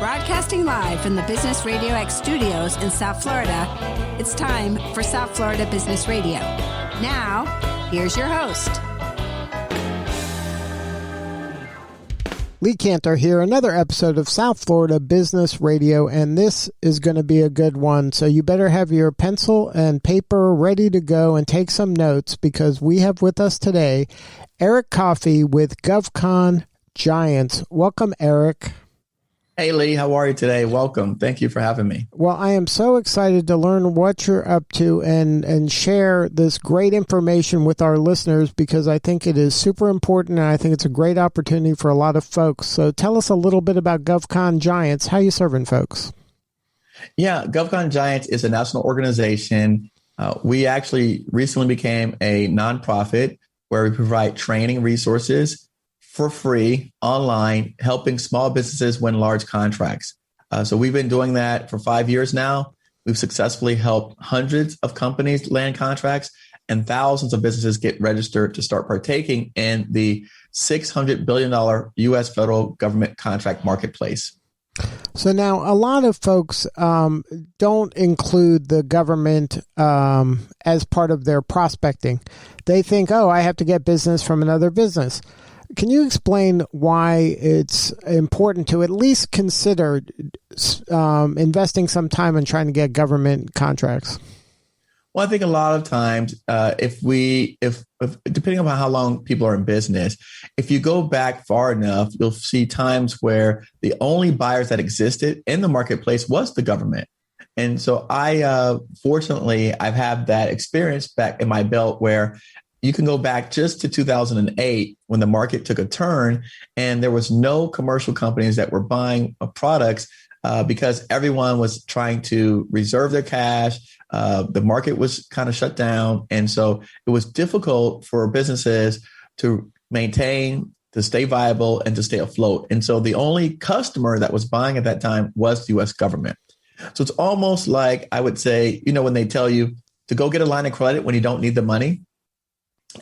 Broadcasting live from the Business RadioX studios in South Florida, it's time for South Florida Business Radio. Now, here's your host. Lee Cantor here, another episode of South Florida Business Radio, and this is going to be a good one. So you better have your pencil and paper ready to go and take some notes, because we have with us today Eric Coffie with Govcon Giants. Welcome, Eric. Hey, Lee, how are you today? Welcome. Thank you for having me. Well, I am so excited to learn what you're up to and share this great information with our listeners, because I think it is super important, and I think it's a great opportunity for a lot of folks. So tell us a little bit about Govcon Giants. How you serving folks? Yeah, Govcon Giants is a national organization. We actually recently became a nonprofit where we provide training resources for free online, helping small businesses win large contracts. So we've been doing that for 5 years now. We've successfully helped hundreds of companies land contracts, and thousands of businesses get registered to start partaking in the $600 billion U.S. federal government contract marketplace. So now a lot of folks don't include the government as part of their prospecting. They think, oh, I have to get business from another business. Can you explain why it's important to at least consider investing some time in trying to get government contracts? Well, I think a lot of times, if depending on how long people are in business, if you go back far enough, you'll see times where the only buyers that existed in the marketplace was the government. And so fortunately, I've had that experience back in my belt where you can go back just to 2008 when the market took a turn and there was no commercial companies that were buying products because everyone was trying to reserve their cash. The market was kind of shut down. And so it was difficult for businesses to maintain, to stay viable, and to stay afloat. And so the only customer that was buying at that time was the U.S. government. So it's almost like, I would say, when they tell you to go get a line of credit when you don't need the money,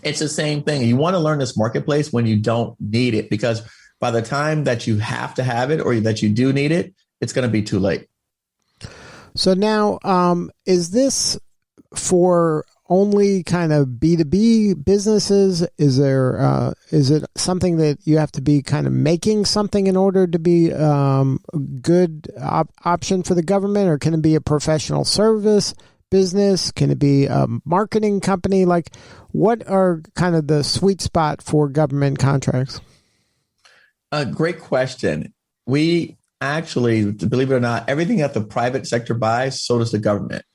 it's the same thing. You want to learn this marketplace when you don't need it, because by the time that you have to have it or that you do need it, it's going to be too late. So now, is this for only kind of B2B businesses? Is it something that you have to be kind of making something in order to be a good option for the government, or can it be a professional service business? Can it be a marketing company? Like, what are kind of the sweet spot for government contracts? Great question. We actually, believe it or not, everything that the private sector buys, so does the government,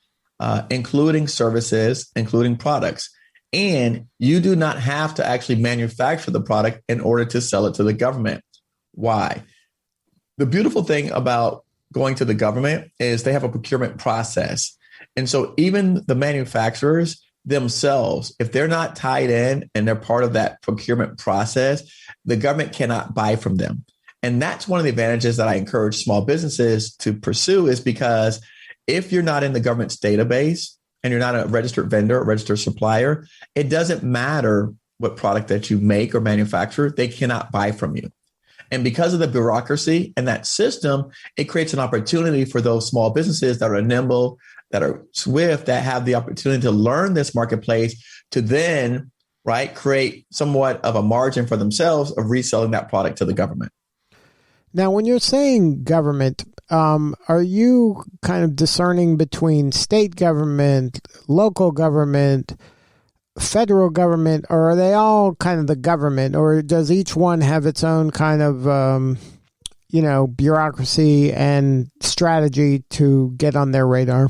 including services, including products. And you do not have to actually manufacture the product in order to sell it to the government. Why? The beautiful thing about going to the government is they have a procurement process. And so even the manufacturers themselves, if they're not tied in and they're part of that procurement process, the government cannot buy from them. And that's one of the advantages that I encourage small businesses to pursue, is because if you're not in the government's database and you're not a registered vendor or registered supplier, it doesn't matter what product that you make or manufacture, they cannot buy from you. And because of the bureaucracy and that system, it creates an opportunity for those small businesses that are nimble, that are swift, that have the opportunity to learn this marketplace to then, create somewhat of a margin for themselves of reselling that product to the government. Now, when you're saying government, are you kind of discerning between state government, local government, federal government, or are they all kind of the government, or does each one have its own kind of, bureaucracy and strategy to get on their radar?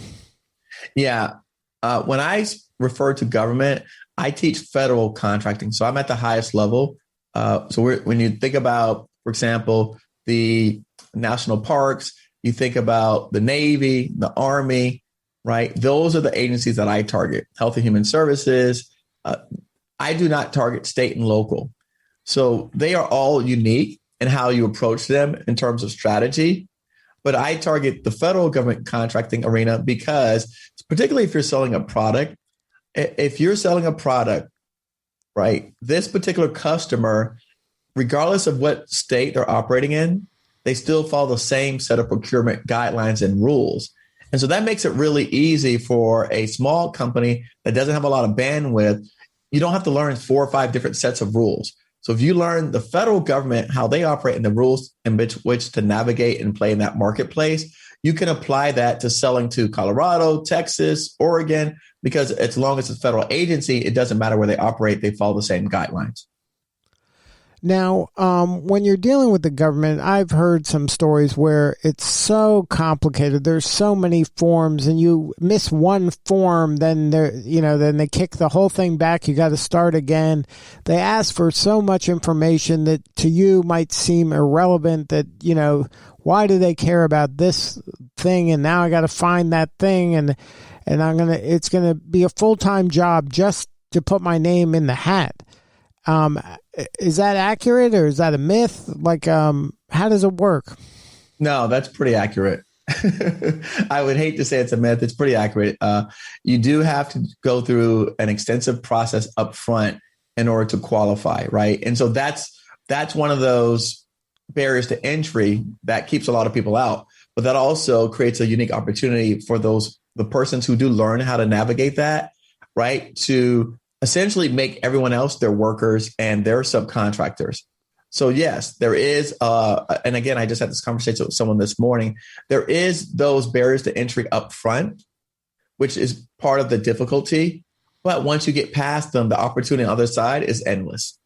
Yeah. When I refer to government, I teach federal contracting. So I'm at the highest level. When you think about, for example, the national parks, you think about the Navy, the Army, right? Those are the agencies that I target. Health and Human Services. I do not target state and local. So they are all unique in how you approach them in terms of strategy. But I target the federal government contracting arena because, particularly if you're selling a product, right, this particular customer, regardless of what state they're operating in, they still follow the same set of procurement guidelines and rules. And so that makes it really easy for a small company that doesn't have a lot of bandwidth. You don't have to learn 4 or 5 different sets of rules. So if you learn the federal government, how they operate and the rules in which to navigate and play in that marketplace, you can apply that to selling to Colorado, Texas, Oregon, because as long as it's a federal agency, it doesn't matter where they operate. They follow the same guidelines. Now, when you're dealing with the government, I've heard some stories where it's so complicated. There's so many forms, and you miss one form, then then they kick the whole thing back. You got to start again. They ask for so much information that to you might seem irrelevant. That why do they care about this thing? And now I got to find that thing, and it's gonna be a full-time job just to put my name in the hat. Is that accurate, or is that a myth? Like, how does it work? No, that's pretty accurate. I would hate to say it's a myth. It's pretty accurate. You do have to go through an extensive process up front in order to qualify, right? And so that's one of those barriers to entry that keeps a lot of people out. But that also creates a unique opportunity for the persons who do learn how to navigate that, right? To essentially make everyone else their workers and their subcontractors. So yes, there is, and again, I just had this conversation with someone this morning. There is those barriers to entry up front, which is part of the difficulty. But once you get past them, the opportunity on the other side is endless.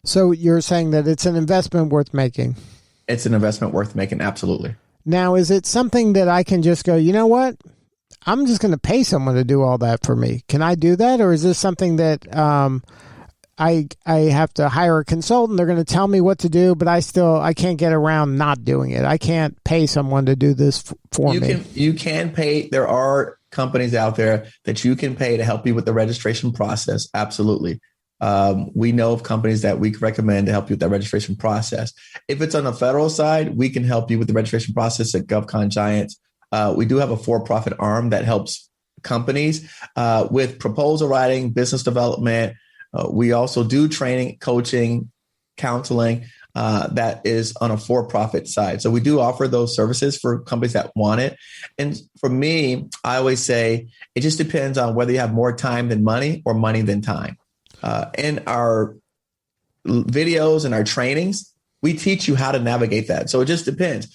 So you're saying that it's an investment worth making? It's an investment worth making, absolutely. Now, is it something that I can just go, you know what? I'm just going to pay someone to do all that for me. Can I do that? Or is this something that I have to hire a consultant? They're going to tell me what to do, but I can't get around not doing it. I can't pay someone to do this for me. You can pay. There are companies out there that you can pay to help you with the registration process. Absolutely. We know of companies that we recommend to help you with that registration process. If it's on the federal side, we can help you with the registration process at Govcon Giants. We do have a for-profit arm that helps companies with proposal writing, business development. We also do training, coaching, counseling that is on a for-profit side. So we do offer those services for companies that want it. And for me, I always say it just depends on whether you have more time than money or money than time. In our videos and our trainings, we teach you how to navigate that. So it just depends.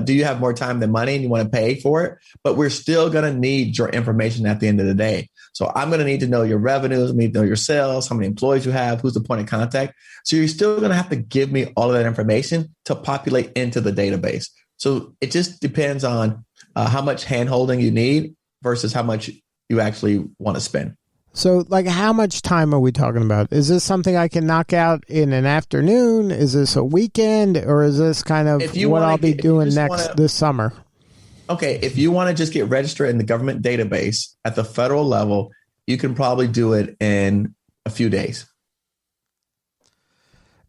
Do you have more time than money and you want to pay for it? But we're still going to need your information at the end of the day. So I'm going to need to know your revenues, I need to know your sales, how many employees you have, who's the point of contact. So you're still going to have to give me all of that information to populate into the database. So it just depends on how much handholding you need versus how much you actually want to spend. So, like, how much time are we talking about? Is this something I can knock out in an afternoon? Is this a weekend? Or is this kind of what I'll be doing this summer? Okay, if you want to just get registered in the government database at the federal level, you can probably do it in a few days.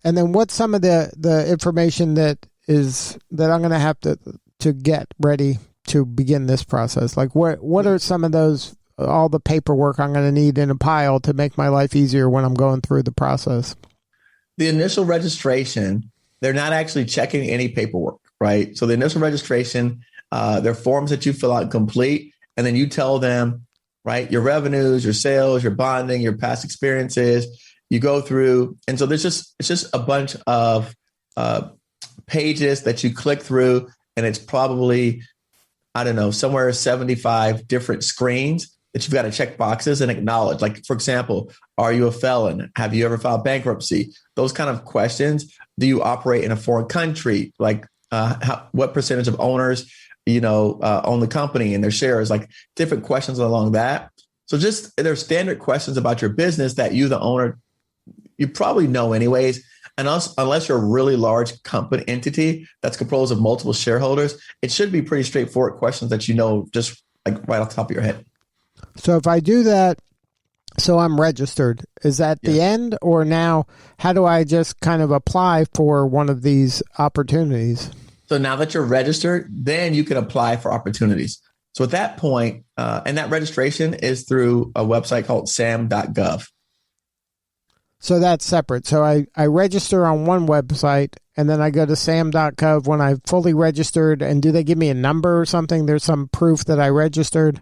And then what's some of the information that I'm going to have to get ready to begin this process? Like, what are some of those, all the paperwork I'm going to need in a pile to make my life easier when I'm going through the process? The initial registration, they're not actually checking any paperwork, right? So the initial registration, they're forms that you fill out and complete, and then you tell them, right, your revenues, your sales, your bonding, your past experiences. You go through, and so it's just a bunch of pages that you click through, and it's probably, I don't know, somewhere 75 different screens that you've got to check boxes and acknowledge. Like, for example, are you a felon? Have you ever filed bankruptcy? Those kind of questions. Do you operate in a foreign country? Like, what percentage of owners, own the company and their shares? Like, different questions along that. So just, there's standard questions about your business that you, the owner, you probably know anyways. And unless you're a really large company entity that's composed of multiple shareholders, it should be pretty straightforward questions that you know just like right off the top of your head. So if I do that, so I'm registered, is that the end? Or now, how do I just kind of apply for one of these opportunities? So now that you're registered, then you can apply for opportunities. So at that point, and that registration is through a website called sam.gov. So that's separate. So I register on one website, and then I go to sam.gov when I've fully registered. And do they give me a number or something? There's some proof that I registered?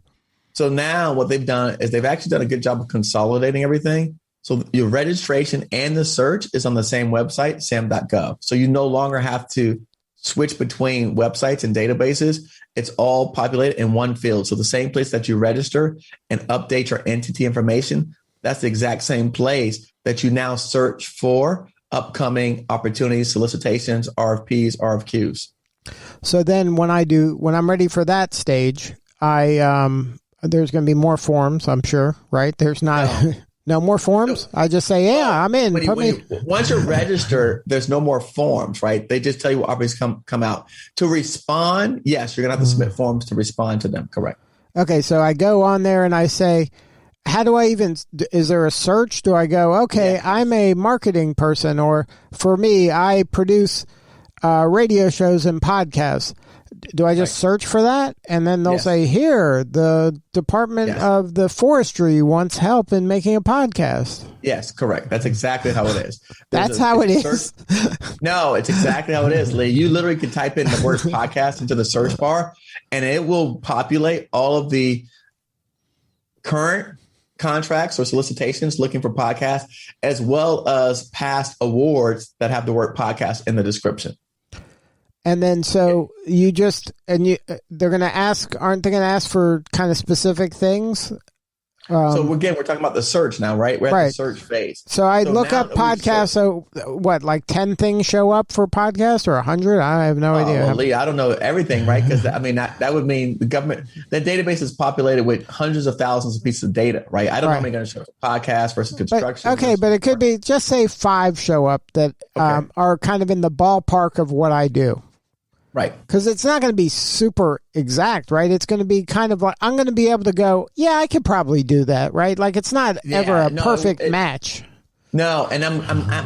So now what they've done is they've actually done a good job of consolidating everything. So your registration and the search is on the same website, sam.gov. So you no longer have to switch between websites and databases. It's all populated in one field. So the same place that you register and update your entity information, that's the exact same place that you now search for upcoming opportunities, solicitations, RFPs, RFQs. So then when I'm ready for that stage, there's going to be more forms, I'm sure, right? There's not no more forms. I just say, I'm in. Once you're registered, there's no more forms, right? They just tell you what opportunities come out. To respond, yes, you're going to have to submit forms to respond to them. Correct. Okay. So I go on there and I say, how do I is there a search? Do I go, okay, I'm a marketing person, or for me, I produce radio shows and podcasts. Do I just search for that? And then they'll say, here, the Department of the Forestry wants help in making a podcast. Yes, correct. That's exactly how it is. That's how it is. No, it's exactly how it is, Lee. You literally can type in the word podcast into the search bar, and it will populate all of the current contracts or solicitations looking for podcasts, as well as past awards that have the word podcast in the description. And then so they're going to ask, aren't they going to ask for kind of specific things? So again, we're talking about the search now, right? We're at the search phase. So I look up podcasts. So what, like 10 things show up for podcasts, or 100? I have no idea. Well, Lee, I don't know everything, right? Because that would mean the database is populated with hundreds of thousands of pieces of data, right? I don't know how many going to show up for podcasts versus construction. But it could be, just say 5 show up that are kind of in the ballpark of what I do. Right. Because it's not going to be super exact, right? It's going to be kind of like, I'm going to be able to go, yeah, I could probably do that, right? Like it's not ever a perfect match. No, and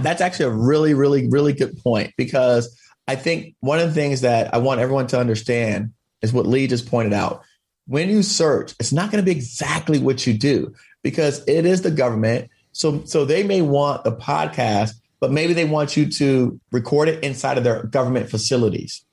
that's actually a really, really, really good point, because I think one of the things that I want everyone to understand is what Lee just pointed out. When you search, it's not going to be exactly what you do, because it is the government. So they may want the podcast, but maybe they want you to record it inside of their government facilities.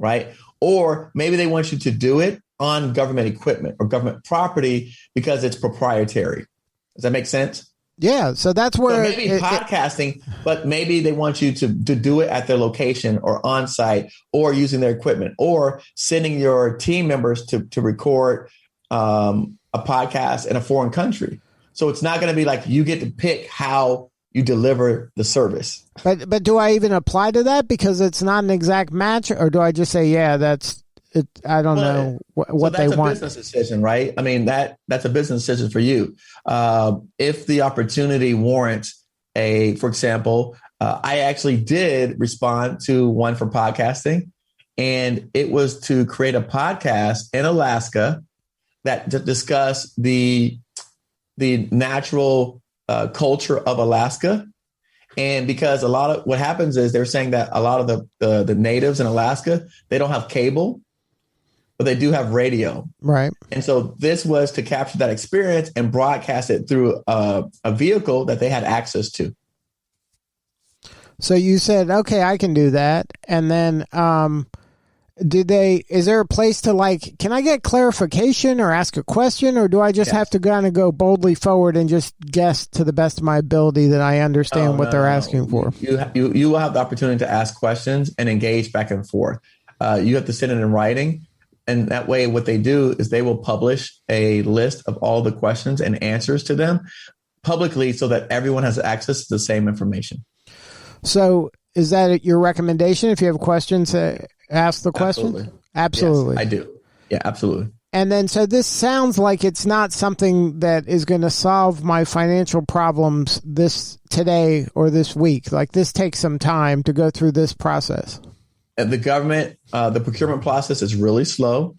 Right. Or maybe they want you to do it on government equipment or government property because it's proprietary. Does that make sense? Yeah. So that's where maybe podcasting, but maybe they want you to do it at their location or on site or using their equipment or sending your team members to record a podcast in a foreign country. So it's not going to be like you get to pick how you deliver the service. But do I even apply to that because it's not an exact match, or do I just say, that's it? I don't know what they want. That's a business decision, right? I mean, that's a business decision for you. If the opportunity warrants for example, I actually did respond to one for podcasting, and it was to create a podcast in Alaska that discuss the natural culture of Alaska. And because a lot of what happens is they're saying that a lot of the natives in Alaska, they don't have cable, but they do have radio. Right. And so this was to capture that experience and broadcast it through a vehicle that they had access to. So you said, okay, I can do that. And then is there a place to can I get clarification or ask a question, or do I just have to kind of go boldly forward and just guess to the best of my ability that I understand what they're asking for? You will have the opportunity to ask questions and engage back and forth. You have to send it in writing. And that way, what they do is they will publish a list of all the questions and answers to them publicly so that everyone has access to the same information. So is that your recommendation? If you have questions, ask the question? Absolutely. Yes, I do. Yeah, absolutely. And then, so this sounds like it's not something that is going to solve my financial problems today or this week. Like this takes some time to go through this process. The government, the procurement process is really slow.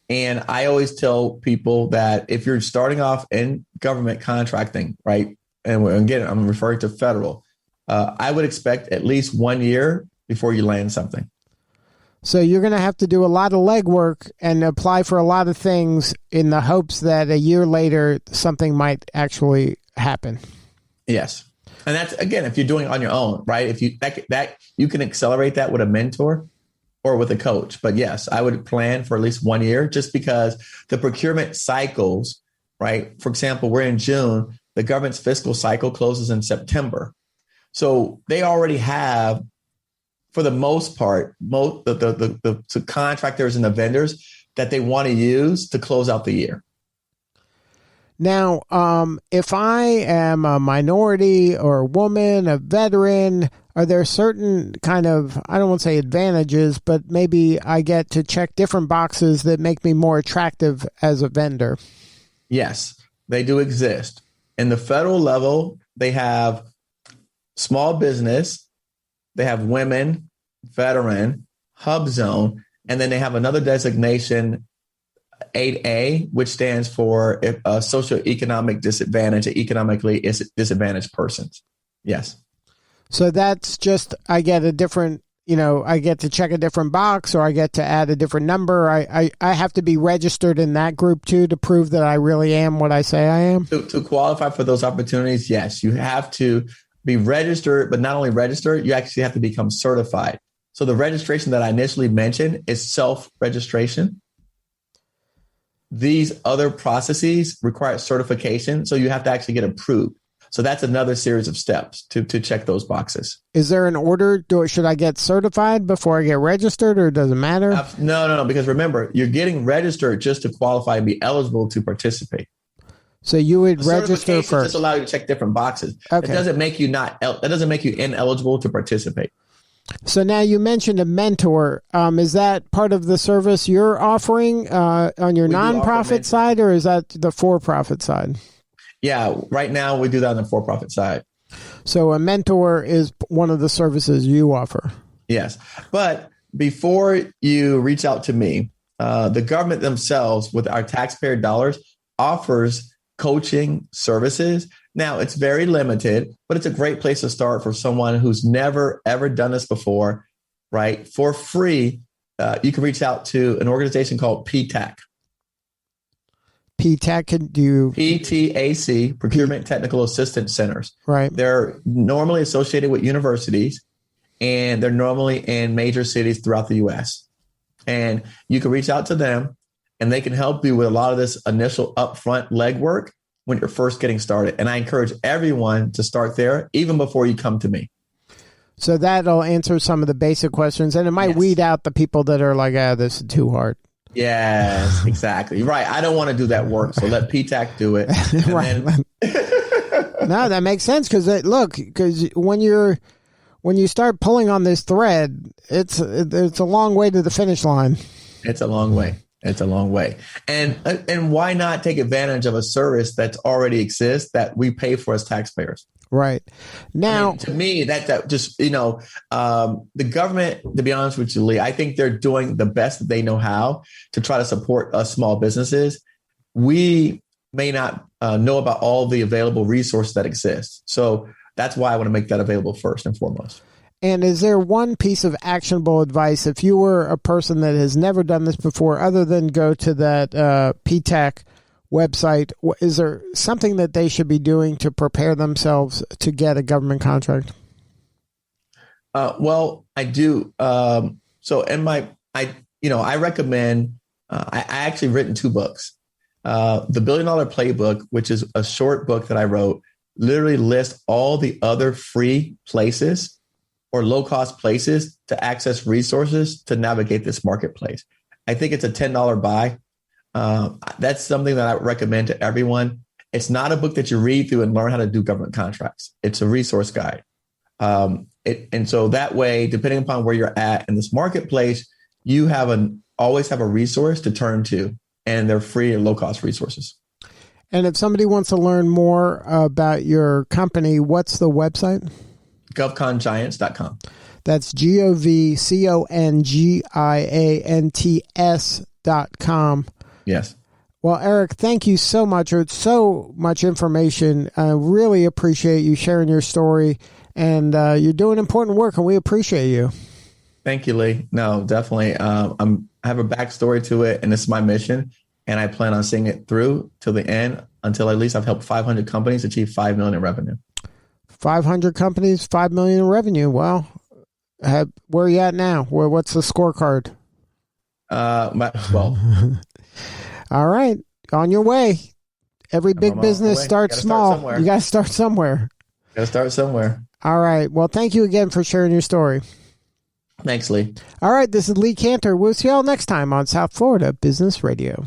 And I always tell people that if you're starting off in government contracting, right? And again, I'm referring to federal. I would expect at least 1 year before you land something. So you're going to have to do a lot of legwork and apply for a lot of things in the hopes that a year later something might actually happen. Yes. And that's, again, if you're doing it on your own, right? If you that you can accelerate that with a mentor or with a coach. But yes, I would plan for at least 1 year, just because the procurement cycles, right? For example, we're in June, the government's fiscal cycle closes in September. So they already have, for the most part, the contractors and the vendors that they want to use to close out the year. Now, if I am a minority or a woman, a veteran, are there certain kind of, I don't want to say advantages, but maybe I get to check different boxes that make me more attractive as a vendor? Yes, they do exist. In the federal level, they have small business, they have women, veteran, hub zone, and then they have another designation, 8A, which stands for socioeconomic disadvantage, economically disadvantaged persons. Yes. So that's just, I get a different, I get to check a different box, or I get to add a different number. I have to be registered in that group too to prove that I really am what I say I am. To qualify for those opportunities, yes, you have to be registered, but not only registered, you actually have to become certified. So the registration that I initially mentioned is self-registration. These other processes require certification, so you have to actually get approved. So that's another series of steps to check those boxes. Is there an order? Should I get certified before I get registered, or does it matter? No. Because remember, you're getting registered just to qualify and be eligible to participate. So you would register first. Just allow you to check different boxes. Okay. It doesn't make you that doesn't make you ineligible to participate. So now you mentioned a mentor. Is that part of the service you're offering on your nonprofit side, or is that the for-profit side? Yeah, right now we do that on the for-profit side. So a mentor is one of the services you offer. Yes. But before you reach out to me, the government themselves, with our taxpayer dollars, offers coaching services. Now, it's very limited, but it's a great place to start for someone who's never, ever done this before, right? For free, you can reach out to an organization called Ptac. Ptac, PTAC, Procurement Technical Assistance Centers. Right. They're normally associated with universities, and they're normally in major cities throughout the U.S. And you can reach out to them, and they can help you with a lot of this initial upfront legwork when you're first getting started. And I encourage everyone to start there, even before you come to me. So that'll answer some of the basic questions, and it might weed out the people that are like, this is too hard. Yes, exactly. Right. I don't want to do that work, so let Ptac do it. Right. No, that makes sense, because when you start pulling on this thread, it's a long way to the finish line. It's a long way. It's a long way. And why not take advantage of a service that's already exists that we pay for as taxpayers? Right. Now, to me, that just, the government, to be honest with you, Lee, I think they're doing the best that they know how to try to support us small businesses. We may not know about all the available resources that exist. So that's why I want to make that available first and foremost. And is there one piece of actionable advice, if you were a person that has never done this before, other than go to that Ptac website, is there something that they should be doing to prepare themselves to get a government contract? Well, I do. So I recommend, I actually written 2 books. The $1 Billion Playbook, which is a short book that I wrote, literally lists all the other free places or low-cost places to access resources to navigate this marketplace. I think it's a $10 buy. That's something that I recommend to everyone. It's not a book that you read through and learn how to do government contracts. It's a resource guide. And so that way, depending upon where you're at in this marketplace, you always have a resource to turn to, and they're free or low-cost resources. And if somebody wants to learn more about your company, what's the website? Govcongiants.com. That's GovCongiants.com. Yes. Well, Eric, thank you so much. It's so much information. I really appreciate you sharing your story, and you're doing important work, and we appreciate you. Thank you, Lee. No, definitely. I have a backstory to it, and it's my mission, and I plan on seeing it through till the end until at least I've helped 500 companies achieve $5 million in revenue. 500 companies, 5 million in revenue. Well, where are you at now? What's the scorecard? Well, all right, on your way. Every big business starts small. You got to start somewhere. Got to start somewhere. All right. Well, thank you again for sharing your story. Thanks, Lee. All right. This is Lee Cantor. We'll see you all next time on South Florida Business Radio.